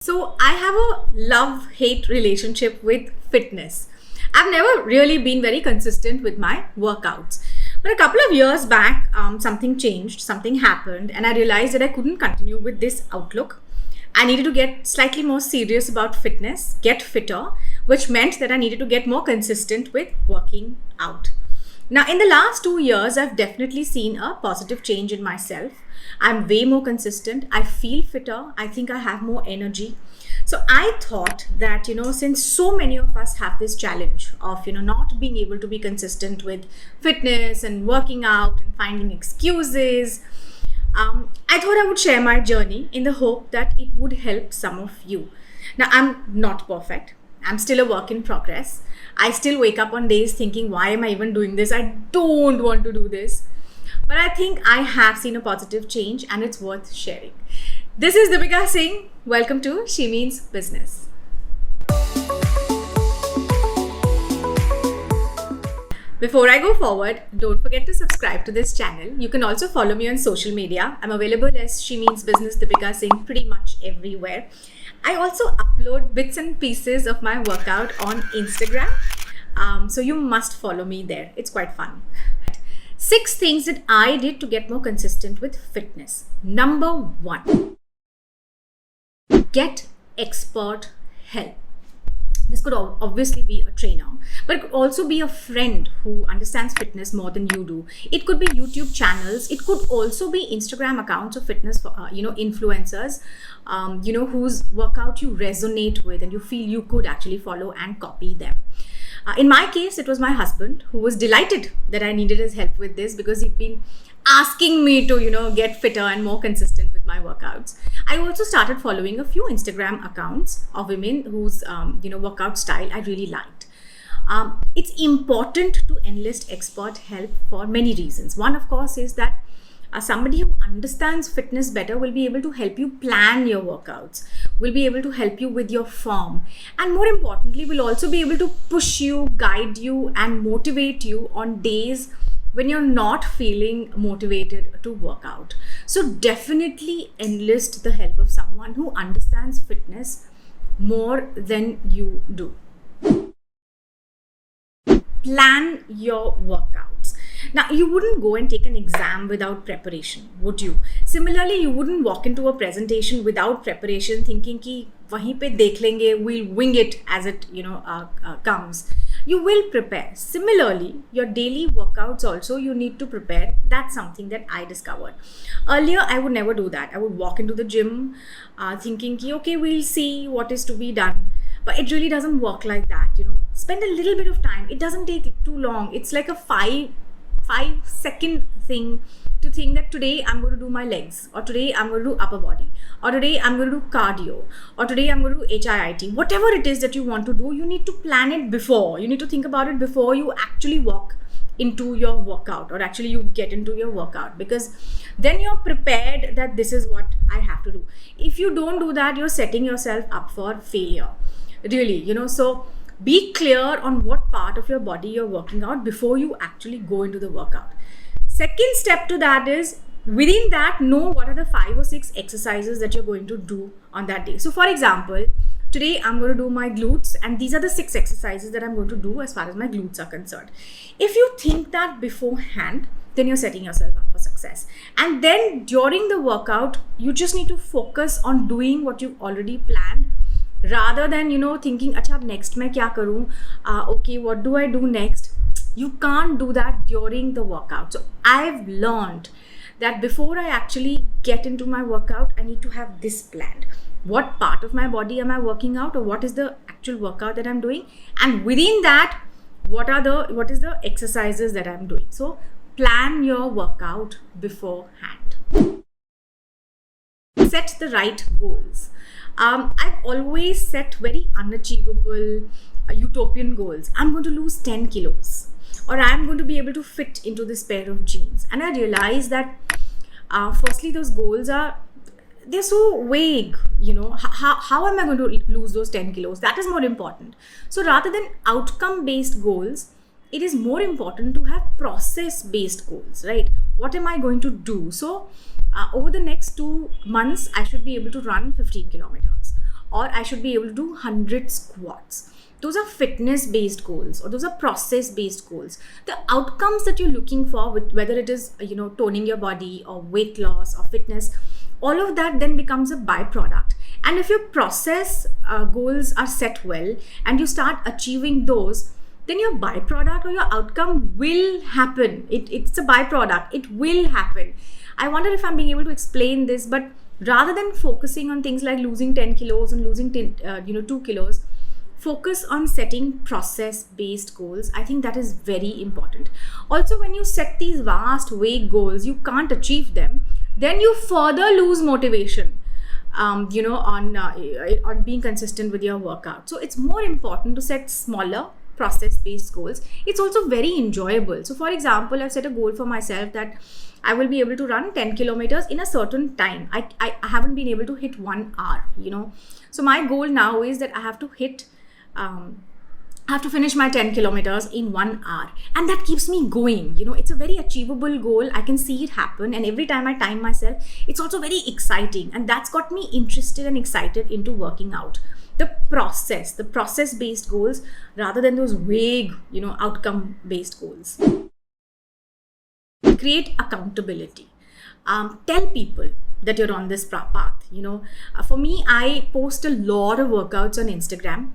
So I have a love-hate relationship with fitness. I've never really been very consistent with my workouts. But a couple of years back, something changed, something happened, and I realized that I couldn't continue with this outlook. I needed to get slightly more serious about fitness, get fitter, which meant that I needed to get more consistent with working out. Now, in the last 2 years, I've definitely seen a positive change in myself. I'm way more consistent. I feel fitter. I think I have more energy. So I thought that, since so many of us have this challenge of, not being able to be consistent with fitness and working out and finding excuses, I thought I would share my journey in the hope that it would help some of you. Now, I'm not perfect. I'm still a work in progress. I still wake up on days thinking, why am I even doing this? I don't want to do this. But I think I have seen a positive change and it's worth sharing. This is Deepika Singh. Welcome to She Means Business. Before I go forward, don't forget to subscribe to this channel. You can also follow me on social media. I'm available as She Means Business Deepika Singh pretty much everywhere. I also upload bits and pieces of my workout on Instagram. So you must follow me there. It's quite fun. 6 things that I did to get more consistent with fitness. Number 1, get expert help. This could obviously be a trainer, but it could also be a friend who understands fitness more than you do. It could be YouTube channels. It could also be Instagram accounts of fitness, influencers, whose workout you resonate with and you feel you could actually follow and copy them. In my case, it was my husband who was delighted that I needed his help with this because he'd been asking me to, get fitter and more consistent with my workouts. I also started following a few Instagram accounts of women whose, workout style I really liked. It's important to enlist expert help for many reasons. One, of course, is that somebody who understands fitness better will be able to help you plan your workouts, will be able to help you with your form, and more importantly, will also be able to push you, guide you, and motivate you on days when you're not feeling motivated to work out. So definitely enlist the help of someone who understands fitness more than you do. Plan your workouts. Now, you wouldn't go and take an exam without preparation, would you? Similarly, you wouldn't walk into a presentation without preparation thinking ki wahin pe dekh lenge, we'll wing it as it comes. You will prepare. Similarly, your daily workouts also you need to prepare. That's something that I discovered. Earlier, I would never do that. I would walk into the gym thinking ki okay, we'll see what is to be done. But it really doesn't work like that, Spend a little bit of time. It doesn't take too long. It's like a 5-second thing to think that today I'm going to do my legs, or today I'm going to do upper body, or today I'm going to do cardio, or today I'm going to do HIIT. Whatever it is that you want to do, you need to plan it before. You need to think about it before you actually walk into your workout, or actually you get into your workout, because then you're prepared that this is what I have to do. If you don't do that, you're setting yourself up for failure. Really, so be clear on what part of your body you're working out before you actually go into the workout. Second step to that is, within that, know what are the 5 or 6 exercises that you're going to do on that day. So for example, today I'm going to do my glutes, and these are the 6 exercises that I'm going to do as far as my glutes are concerned. If you think that beforehand, then you're setting yourself up for success. And then during the workout, you just need to focus on doing what you've already planned, rather than thinking acha next मैं क्या करूँ, okay, what do I do next? You can't do that during the workout. So I've learned that before I actually get into my workout, I need to have this planned. What part of my body am I working out, or what is the actual workout that I'm doing, and within that, what is the exercises that I'm doing. So plan your workout beforehand. Set the right goals. I've always set very unachievable, utopian goals. I'm going to lose 10 kilos, or I'm going to be able to fit into this pair of jeans. And I realized that firstly, those goals they're so vague. How am I going to lose those 10 kilos? That is more important. So rather than outcome-based goals, it is more important to have process-based goals, right? What am I going to do? So over the next 2 months, I should be able to run 15 kilometers. or I should be able to do 100 squats. Those are fitness based goals, or those are process based goals. The outcomes that you're looking for, with whether it is toning your body or weight loss or fitness, all of that then becomes a byproduct. And if your process goals are set well and you start achieving those, then your byproduct or your outcome will happen. It's a byproduct. It will happen. I wonder if I'm being able to explain this, but rather than focusing on things like losing 10 kilos and losing 2 kilos, focus on setting process-based goals. I think that is very important. Also, when you set these vast, vague goals, you can't achieve them, then you further lose motivation, on being consistent with your workout. So it's more important to set smaller process-based goals. It's also very enjoyable. So for example, I've set a goal for myself that I will be able to run 10 kilometers in a certain time. I haven't been able to hit 1 hour, So my goal now is that I have to finish my 10 kilometers in 1 hour. And that keeps me going. It's a very achievable goal. I can see it happen. And every time I time myself, it's also very exciting. And that's got me interested and excited into working out. The process-based goals rather than those vague, outcome-based goals. Create accountability. Tell people that you're on this path. For me, I post a lot of workouts on Instagram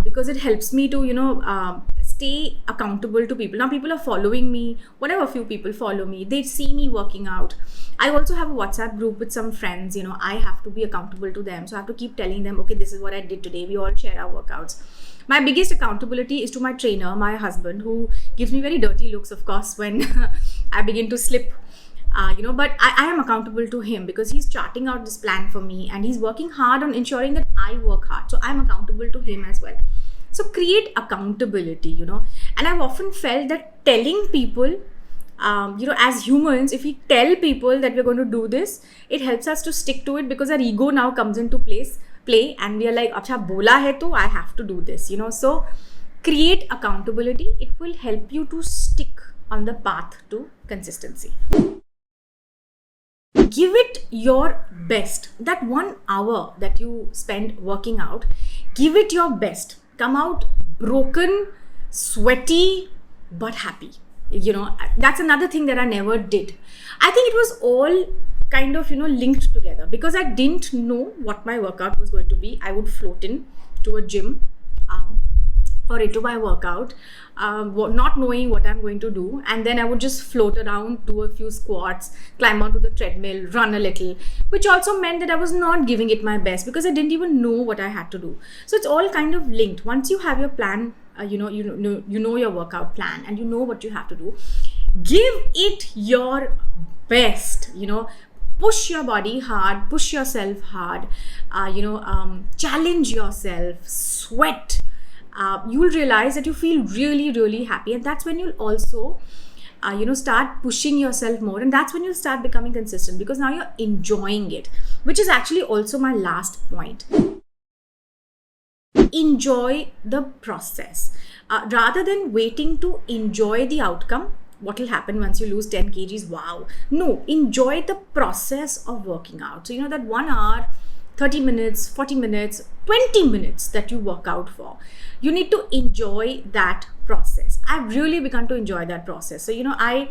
because it helps me to, stay accountable to people. Now people are following me, whatever few people follow me, they see me working out. I also have a WhatsApp group with some friends, I have to be accountable to them. So I have to keep telling them, okay, this is what I did today. We all share our workouts. My biggest accountability is to my trainer, my husband, who gives me very dirty looks, of course, when I begin to slip. But I am accountable to him because he's charting out this plan for me and he's working hard on ensuring that I work hard. So I'm accountable to him as well. So create accountability, and I've often felt that telling people, as humans, if we tell people that we're going to do this, it helps us to stick to it because our ego now comes into play and we are like, acha bola hai to I have to do this, So create accountability. It will help you to stick on the path to consistency. Give it your best. That 1 hour that you spend working out, give it your best. Come out broken, sweaty, but happy. That's another thing that I never did. I think it was all kind of, linked together because I didn't know what my workout was going to be. I would float in to a gym or into my workout, not knowing what I'm going to do. And then I would just float around, do a few squats, climb onto the treadmill, run a little, which also meant that I was not giving it my best because I didn't even know what I had to do. So it's all kind of linked. Once you have your plan, you know your workout plan and you know what you have to do, give it your best, push your body hard, push yourself hard, challenge yourself, sweat. You'll realize that you feel really, really happy, and that's when you'll also start pushing yourself more, and that's when you'll start becoming consistent because now you're enjoying it, which is actually also my last point. Enjoy the process rather than waiting to enjoy the outcome. What will happen once you lose 10 kgs? Wow. No, enjoy the process of working out. So that 1 hour, 30 minutes, 40 minutes, 20 minutes that you work out for, you need to enjoy that process. I've really begun to enjoy that process. So I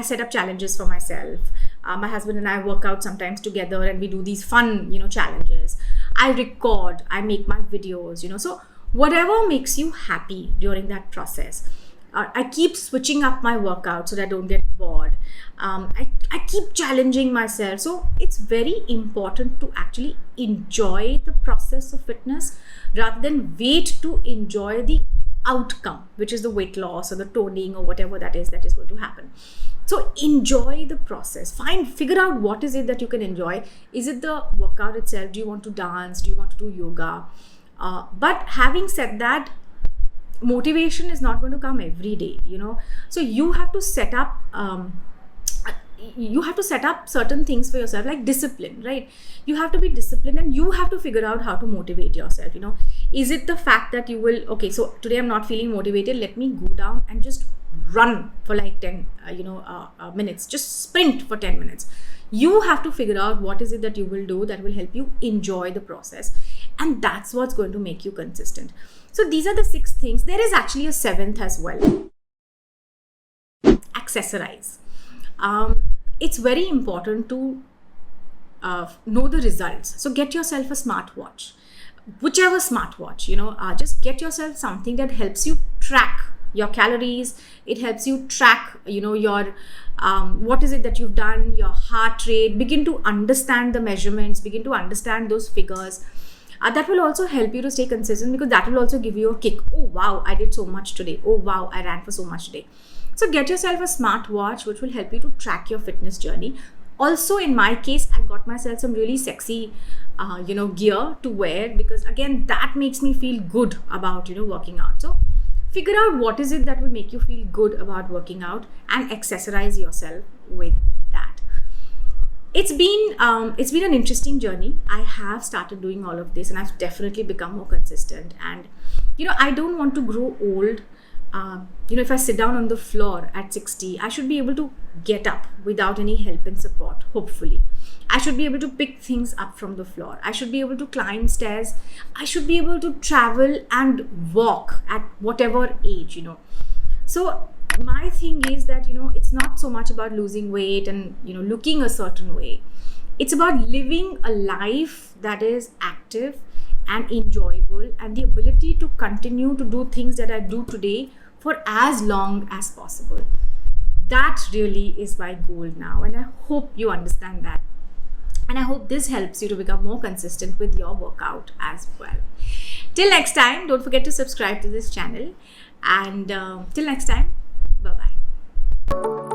set up challenges for myself. My husband and I work out sometimes together and we do these fun challenges. I record, I make my videos, so whatever makes you happy during that process. I keep switching up my workout so that I don't get bored. I keep challenging myself. So it's very important to actually enjoy the process of fitness rather than wait to enjoy the outcome, which is the weight loss or the toning or whatever that is going to happen. So enjoy the process. Figure out what is it that you can enjoy. Is it the workout itself? Do you want to dance? Do you want to do yoga? But having said that, motivation is not going to come every day, so you have to set up certain things for yourself, like discipline, right? You have to be disciplined and you have to figure out how to motivate yourself. Is it the fact that you will, okay, so today I'm not feeling motivated, let me go down and just run for like 10 minutes, just sprint for 10 minutes. You have to figure out what is it that you will do that will help you enjoy the process, and that's what's going to make you consistent. So these are the 6 things. There is actually a 7th as well. Accessorize. It's very important to know the results. So get yourself a smartwatch, whichever smartwatch, just get yourself something that helps you track your calories. It helps you track, your what is it that you've done, your heart rate. Begin to understand the measurements, begin to understand those figures. That will also help you to stay consistent, because that will also give you a kick. Oh wow, I did so much today. Oh wow, I ran for so much today. So get yourself a smartwatch which will help you to track your fitness journey. Also, in my case, I got myself some really sexy gear to wear, because again, that makes me feel good about working out. So figure out what is it that will make you feel good about working out, and accessorize yourself with that. It's been an interesting journey. I have started doing all of this, and I've definitely become more consistent. And I don't want to grow old. If I sit down on the floor at 60, I should be able to get up without any help and support, hopefully. I should be able to pick things up from the floor. I should be able to climb stairs. I should be able to travel and walk at whatever age, So my thing is that, it's not so much about losing weight and, looking a certain way. It's about living a life that is active and enjoyable, and the ability to continue to do things that I do today for as long as possible. That really is my goal now, and I hope you understand that. And I hope this helps you to become more consistent with your workout as well. Till next time, don't forget to subscribe to this channel. And till next time, bye-bye.